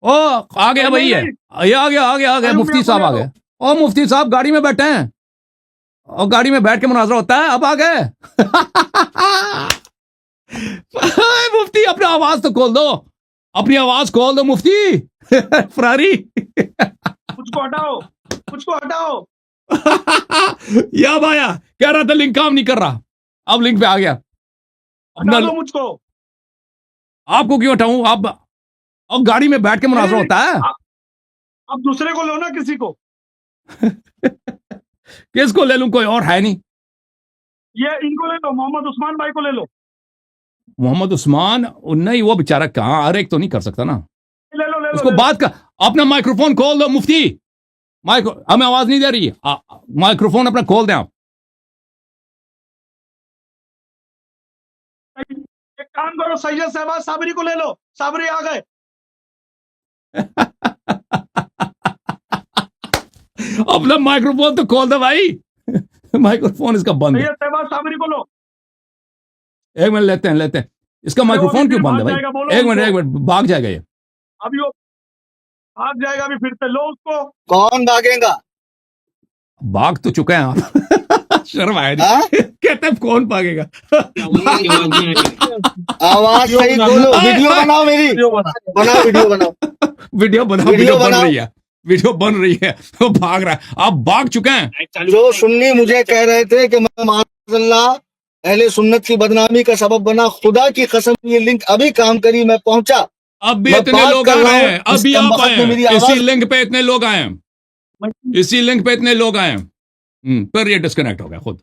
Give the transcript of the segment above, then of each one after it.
ओ आ गया भाई, ये आ गया मुफ्ती साहब आ गए। ओ मुफ्ती साहब गाड़ी में बैठे हैं, और गाड़ी में बैठ के मुनाजरा होता है, अब आ गए। मुफ्ती अपनी आवाज तो खोल दो, अपनी आवाज खोल दो मुफ्ती। फरारी। मुझको हटाओ, मुझको हटाओ। या भाया कह रहा था लिंक काम नहीं कर रहा, अब लिंक पे आ गया। हटा दो मुझको। आपको क्यों हटाऊं? आप और गाड़ी में बैठ के मुनाजरा होता है। अब दूसरे को लो ना, किसी को। किसको ले लूं? कोई और है नहीं। ये इनको ले लो, मोहम्मद उस्मान भाई को ले लो। मोहम्मद उस्मान नहीं, वो बेचारा कहां, हर एक तो नहीं कर सकता ना। ले लो ले लो, उसको बात का अपना माइक्रोफोन खोल दो मुफ्ती। हमें आवाज नहीं दे रही, माइक्रोफोन अपना खोल दें आप। एक काम करो, सैयद शहबाज साबरी को ले लो, साबरी आ गए। अपना माइक्रोफोन तो खोल दो भाई। माइक्रोफोन इसका बंद है। सैयद शहबाज साबरी को लो। एक मिनट लेते हैं इसका माइक्रोफोन क्यों बंद है भाई? एक मिनट भाग जाएगा ये। अभी वो भाग जाएगा, अभी फिर से लो उसको। कौन भागेगा? भाग तो चुके हैं आप। शर्म आया नहीं। कहते हैं कौन भागेगा। आवाज सही बोलो। वीडियो बनाओ, मेरी बनाओ, वीडियो बनाओ। वीडियो बन रही है, वीडियो बन रही है। तो भाग रहा है, आप भाग चुके हैं। जो सुन्नी मुझे कह रहे थे कि मैं माज़अल्लाह अहले सुन्नत की बदनामी का सबब बना, खुदा की कसम ये लिंक अभी काम करी, मैं पहुंचा। अब भी इतने लोग आ रहे हैं, अभी आप आए हैं, इसी लिंक पे इतने लोग आए हैं, इसी लिंक पे इतने लोग आए हैं। फिर ये डिस्कनेक्ट हो गया खुद।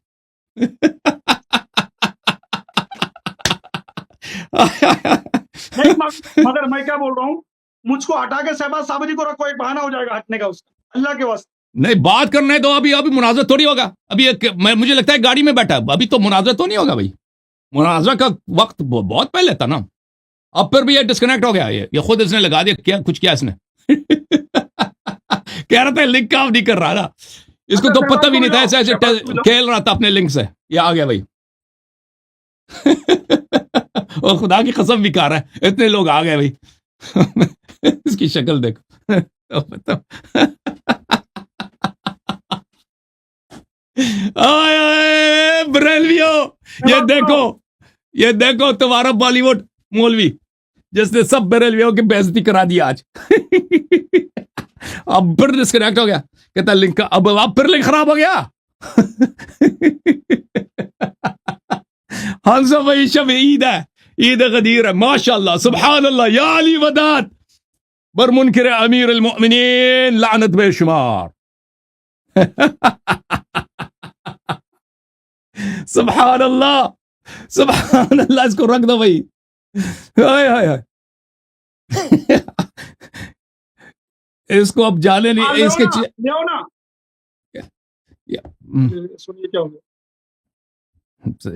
नहीं, मगर मैं क्या बोल रहा हूँ, मुझको हटा के शहबाज साबरी को रखो, एक बहाना हो जाएगा हटने का उसका, अल्लाह के वास्ते। नहीं, बात करना है तो अभी मुनाजरा थोड़ी होगा। अभी मुझे लगता है गाड़ी में बैठा, अभी तो मुनाजरा तो नहीं होगा भाई। मुनाजरा का वक्त बहुत पहले था ना। अब फिर भी ये डिस्कनेक्ट हो गया, ये खुद इसने लगा दिया, क्या कुछ किया इसने। कह रहा था लिंक काम नहीं कर रहा ना, इसको तो पता भी नहीं था, ऐसे ऐसे खेल रहा था अपने लिंक से। ये आ गया भाई। और खुदा की कसम भी खा रहा है, इतने लोग आ गए भाई। इसकी शक्ल देखो। बरेलवियो, ये देखो तुम्हारा बॉलीवुड मौलवी जिसने सब बरेलवियों की बेइज्जती करा दी आज। अब फिर डिस्कनेक्ट हो गया, कहता लिंक का, अब फिर लिंक खराब हो गया। हंसा भाई शब ईद है, ईद गदीर है, माशाअल्लाह सुभान अल्लाह, या अली वदात बर मुनकिर अमीर अल-मुमिनीन लानत बेशुमार। सुभान अल्लाह, सुभान अल्लाह। इसको रख दो भाई। हाय हाय हाय। इसको अब जाने नहीं, इसके ले ना। सुनिए क्या हो गया।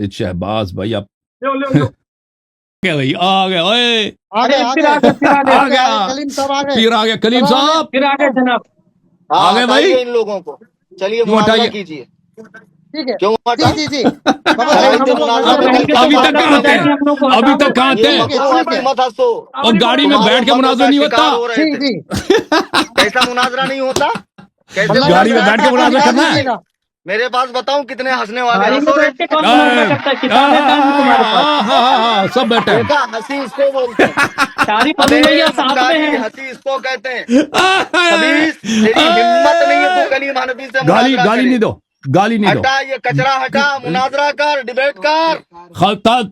शहबाज भाई आप ले क्या भाई, आ गया, ओए आ गया, कलीम साहब आ गए, फिर आ गया कलीम साहब, फिर आ गए जनाब, आ गए भाई। इन लोगों को चलिए मुआवजा कीजिए। ठीक है, क्यों हटा? जी अभी तक कहाँ थे, अभी तक कहाँ थे? मत हंसो। और गाड़ी में बैठ के मुनाजरा नहीं होता। कैसा मुनाजरा नहीं होता? कैसे गाड़ी में बैठ के मुनाजरा करना है? मेरे पास बताऊं कितने हंसने वाले। सब बैठे हंसी इसको बोलते हैं, हंसी इसको कहते हैं। तेरी हिम्मत नहीं है तो कलीम हनफी से गाली नहीं दो, गाली नहीं दो। हटा, ये कचरा हटा, मुनाजरा कर, डिबेट कर।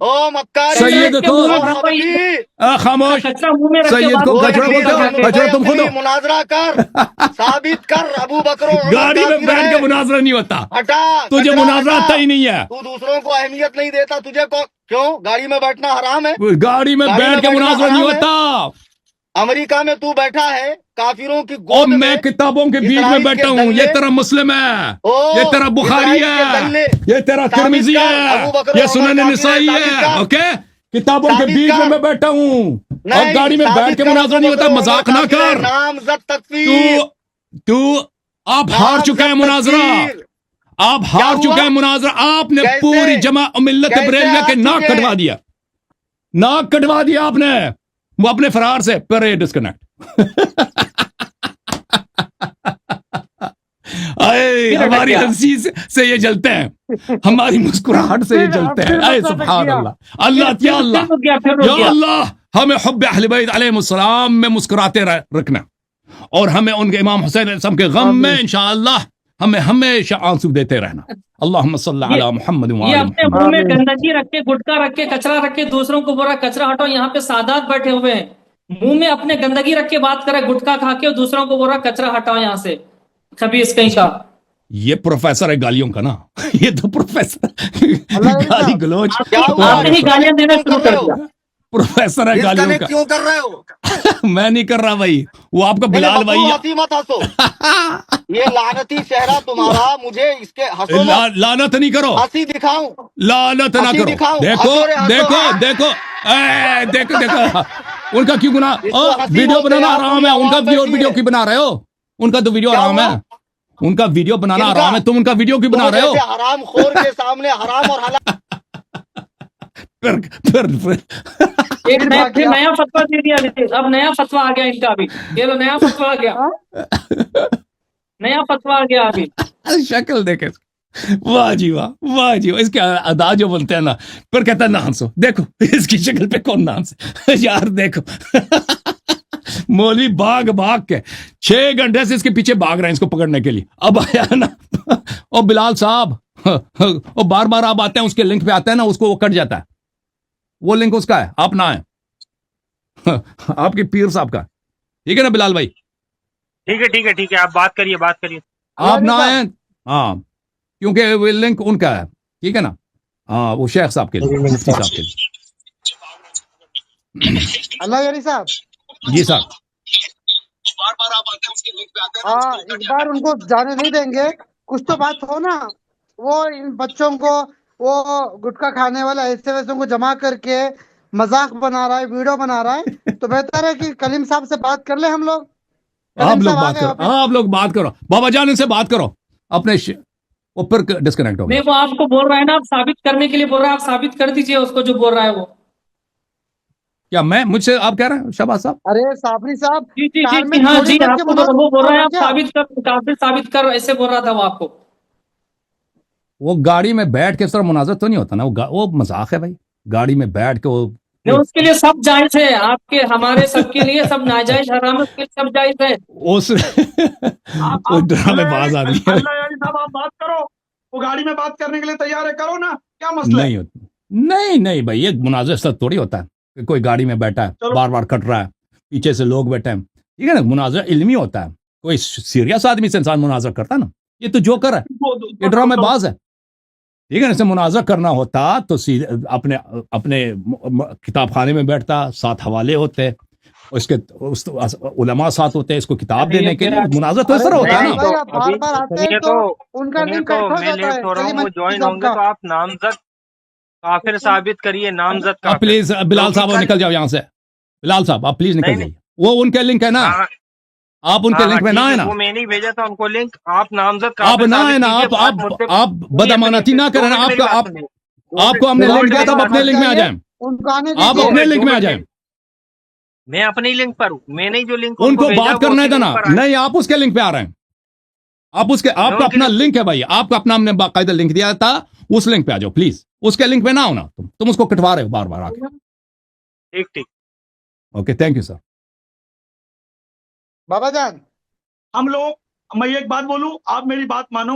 ओ मक्कार सैयद को खामोश, सैयद को कचरा बोलते हो, कचरा तुम खुद हो। मुनाजरा कर, साबित कर। अबू बकर गाड़ी में बैठ के मुनाजरा नहीं होता। हटा, तुझे मुनाजरा आता ही नहीं है। तू दूसरों को अहमियत नहीं देता, तुझे क्यों? गाड़ी में बैठना हराम है। गाड़ी में बैठ के मुनाजरा नहीं होता। अमेरिका में तू बैठा है, काफिरों की और गोद में, मैं किताबों के बीच में बैठा हूँ। ये तेरा मुस्लिम है, ये तेरा बुखारी है, ये तेरा तिरमिजी है, ये सुनन निसाई है। ओके, किताबों के बीच में मैं बैठा हूँ और गाड़ी में बैठ के मुनाजरा नहीं होता। मजाक ना कर। नामज़द तकफीर। तू आप हार चुका है मुनाजरा, आप हार चुका है मुनाजरा। आपने पूरी जमा मिल्लत बरेलिया के नाक कटवा दिया, नाक कटवा दिया आपने, वो अपने फरार से। पर डिस्कनेक्ट अरे हमारी हंसी से ये जलते हैं, हमारी मुस्कुराहट से ये जलते हैं। अरे सुभान अल्लाह, अल्लाह या अल्लाह या अल्लाह, हमें हुब्बे अहले बैत अलैहिमुस्सलाम में मुस्कुराते रखना, और हमें उनके इमाम हुसैन अलैहिस्सलाम के गम में इंशाअल्लाह हमें हमेशा आंसू देते रहना। अल्लाहुम्मा सल्ली अला मुहम्मद व ये आले अपने मुंह में गंदगी रख के, गुटखा रख के, कचरा रख के दूसरों को बोला कचरा हटाओ। यहाँ पे सादात बैठे हुए हैं, मुंह में अपने गंदगी रख के बात करे, गुटखा खा के, और दूसरों को बोला कचरा हटाओ यहाँ से। खबीस कहीं का ये प्रोफेसर है गालियों का ना, ये तो प्रोफेसर गाली गलोच, आपने ही गालियां देना शुरू कर दिया। प्रोफेसर है गालियों डिस्कनेक्ट क्यों कर रहे हो? का। मैं नहीं कर रहा भाई, वो आपका बिलाल भाई हंसी मत हंसो। ये लानती चेहरा तुम्हारा, मुझे इसके हंसो मत। लानत नहीं करो, हंसी दिखाऊं? लानत ना हंसी करो। दिखाऊं? देखो हंसो रे, हंसो। देखो देखो देखो देखो, उनका क्यों गुनाह? इसको हंसी वीडियो बोलते बनाना हैं, आराम है आपको उनका, आवाज वीडियो कैसी क्यों बना रहे हो? उनका तो वीडियो क्या आराम हुआ? है, उनका वीडियो बनाना किनका? आराम है, तुम उनका वीडियो क्यों बना रहे हो? हराम खोर के सामने हराम और हलाल। फिर एक फिर नया फतवा दे दिया। अब नया फतवा आ गया इनका अभी, ये लो नया फतवा आ गया, नया फतवा आ गया अभी। शक्ल देखे, वाह जी वाह, वाह जी वाह, इसके अदा जो बनते हैं ना, फिर कहता है ना हंसो। देखो इसकी शक्ल पे कौन ना हंसे यार। देखो मौलवी भाग भाग के 6 घंटे से इसके पीछे भाग रहे हैं इसको पकड़ने के लिए। अब आया ना और बिलाल साहब, और बार बार आप आते हैं उसके लिंक पे आते हैं ना, उसको वो कट जाता है, वो लिंक उसका है, आप ना आए। आपके पीर साहब का, ठीक है ना बिलाल भाई? ठीक है ठीक है ठीक है, आप बात करिए बात करिए। आप ना आए, हाँ, क्योंकि वो लिंक उनका है, ठीक है ना? हाँ, वो शेख साहब के लिए, मुफ्ती साहब के लिए। अल्लाह यारी साहब, जी साहब। हाँ, इस बार उनको जाने नहीं देंगे। कुछ तो बात हो ना। वो इन बच्चों को, वो गुटखा खाने वाले ऐसे वैसे को जमा करके मजाक बना रहा है, वीडियो बना रहा है। तो बेहतर है कि कलीम साहब से बात कर ले हम लोग। आप लोग बात करो, आप लोग बात करो, बाबा जान इनसे बात करो अपने वो फिर डिस्कनेक्ट हो गया। नहीं, वो आपको बोल रहा है ना, आप साबित करने के लिए बोल रहा है, आप साबित कर दीजिए उसको जो बोल रहा है वो। क्या मैं मुझसे आप कह रहे हैं शहबाज साहब? अरे साबरी साहब, जी जी कार जी में जी, हाँ चोरी जी, करके आपको मुनाफा वो बोल रहा है आप क्या? साबित कर, काफिर साबित कर, ऐसे बोल रहा था वो आपको। वो गाड़ी में बैठ के इस तरह मुनाजर तो नहीं होता ना, वो मजाक है भाई। गाड़ी में बैठ के वो नहीं, उसके लिए सब जायज है, आपके हमारे सबके लिए सब नाजायज हराम है, उसके लिए सब जायज है। उस वो ड्रामेबाज आदमी है। अल्लाह यारी साहब, आप बात करो। वो गाड़ी में बात करने के लिए तैयार है, करो ना, क्या मसला है? नहीं होता, नहीं नहीं भाई, ये मुनाजर सब थोड़ी होता है कि कोई गाड़ी में बैठा है बार बार कट रहा है, पीछे से लोग बैठे हैं, ठीक है ना? मुनाजर इल्मी होता है, कोई सीरियस आदमी से इंसान मुनाजर करता है ना। ये तो जोकर है, ये ड्रामेबाज है, ठीक है ना? इसे मुनाजर करना होता तो अपने अपने किताब खाने में बैठता, 7 हवाले होते, उसके उलमा साथ होते हैं इसको किताब देने के लिए। मुनाजर तो इस तरह होता है ना। बार बार आते हैं तो उनका लिंक कट हो मैं जाता लेट है। हो रहा हूँ, कलीम वो ज्वाइन साहब होंगे का। तो आप नामजद काफिर साबित करिए, नामजद आप काफिर। प्लीज बिलाल साहब आप निकल जाओ यहाँ से, बिलाल साहब आप प्लीज निकल नहीं, जाइए। वो उनके लिंक है ना, हाँ, आप उनके हाँ, लिंक में ठीक ना है है, ना, वो मैंने ही भेजा था उनको लिंक, आप नामजद आप काफिर ना है साबित ना, कीजिए, बात मुद्दे पे- आप बदअमानती ना करें ना। आपका आपको हमने लिंक दिया था, आप अपने लिंक में आ जाए, उनको आने आप दीजिए। अपने लिंक में आ जाए। मैं अपने लिंक पर हूँ, मैंने ही जो लिंक उनको भेजा, बात वो करने उसी देना, लिंक पर आए। नहीं आप उसके लिंक पे आ रहे हैं, आप उसके, आपका अपना लिंक है भाई, आपका अपना हमने बाकायदा लिंक दिया था, उस लिंक पे आ जाओ प्लीज। उसके लिंक पे ना हो ना, तुम उसको कटवा रहे हो बार बार आके। ठीक ठीक। Okay, thank you sir. बाबा जान, हम लोग, मैं एक बात बोलूं, आप मेरी बात मानो।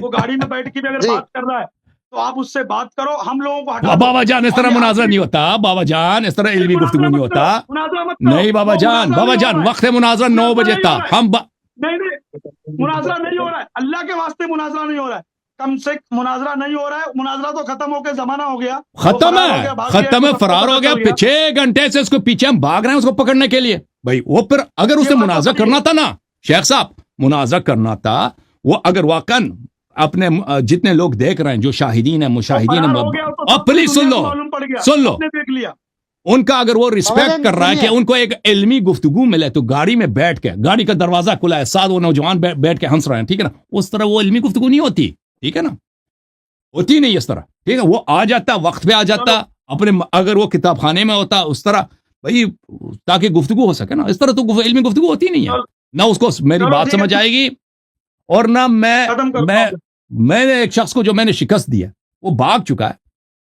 वो गाड़ी में बैठ के भी अगर जी। बात कर रहा है तो आप उससे बात करो, हम लोगों को हटा दो। बाबा जान इस तरह और ये मुनाजरा आखिरी- नहीं होता, बाबा जान इस तरह इल्मी गुफ्तगू नहीं होता। मुनाजरा मत करो। नहीं बाबा वो जान, मुनाजरा बाबा नहीं हो जान रहा है। वक्त मुनाजरा 9 बजे नहीं था, हो रहा है। हम नहीं मुनाजरा नहीं हो रहा है, अल्लाह के वास्ते मुनाजरा नहीं हो रहा है। कम से मुनाजरा नहीं हो रहा है, मुनाजरा तो खत्म होकर जमाना हो गया, खत्म है, खत्म है, फरार हो गया। 6 घंटे से उसको पीछे हम भाग रहे हैं उसको पकड़ने के लिए भाई। वो फिर अगर उसे मुनाजरा करना था ना शेख साहब, मुनाजरा करना था, वो अगर वाकन अपने जितने लोग देख रहे हैं, जो शाहिदीन है, मुशाहिदीन है, अब प्लीज सुन लो, सुन लो, देख लिया। उनका अगर वो रिस्पेक्ट कर रहा है कि उनको एक इल्मी गुफ्तगू मिले, तो गाड़ी में बैठ के, गाड़ी का दरवाजा खुला है, साथ वो नौजवान बैठ के हंस रहे हैं, ठीक है ना? उस तरह वो इल्मी गुफ्तगू नहीं होती, ठीक है ना? होती नहीं इस तरह, ठीक है? वो आ जाता, वक्त पे आ जाता अपने, अगर वो किताब खाने में होता उस तरह भाई, ताकि गुफ्तगू हो सके ना। इस तरह तो इल्मी गुफ्तगू होती नहीं है ना, उसको मेरी चलो बात ठीक है, समझ आएगी और ना खत्म करो। मैंने एक शख्स को जो मैंने शिकस्त दिया वो भाग चुका है,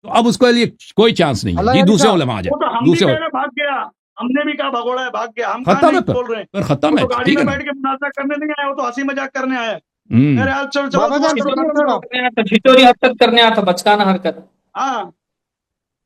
तो अब उसके लिए कोई चांस नहीं है। अल्लाह ये यार दूसरे साहब, उलमा आ जाए, वो तो हम भी दूसरे पहले भाग गया, हमने भी कहा भगोड़ा है, भाग गया। हम कहाँ खत्म है, नहीं बोल रहे हैं, पर खत्म वो है, तो गाड़ी ठीक है में ना। बैठ के मुनाजा करने नहीं आया, वो तो हंसी मजाक करने आया है। हम्म। मेरे हाल चलो चलो बाबा दुआ जान करो, सुनिए खत्म थोड़ा। करो। छिचोरी हरकत करने आया था, बचकाना हरकत। हाँ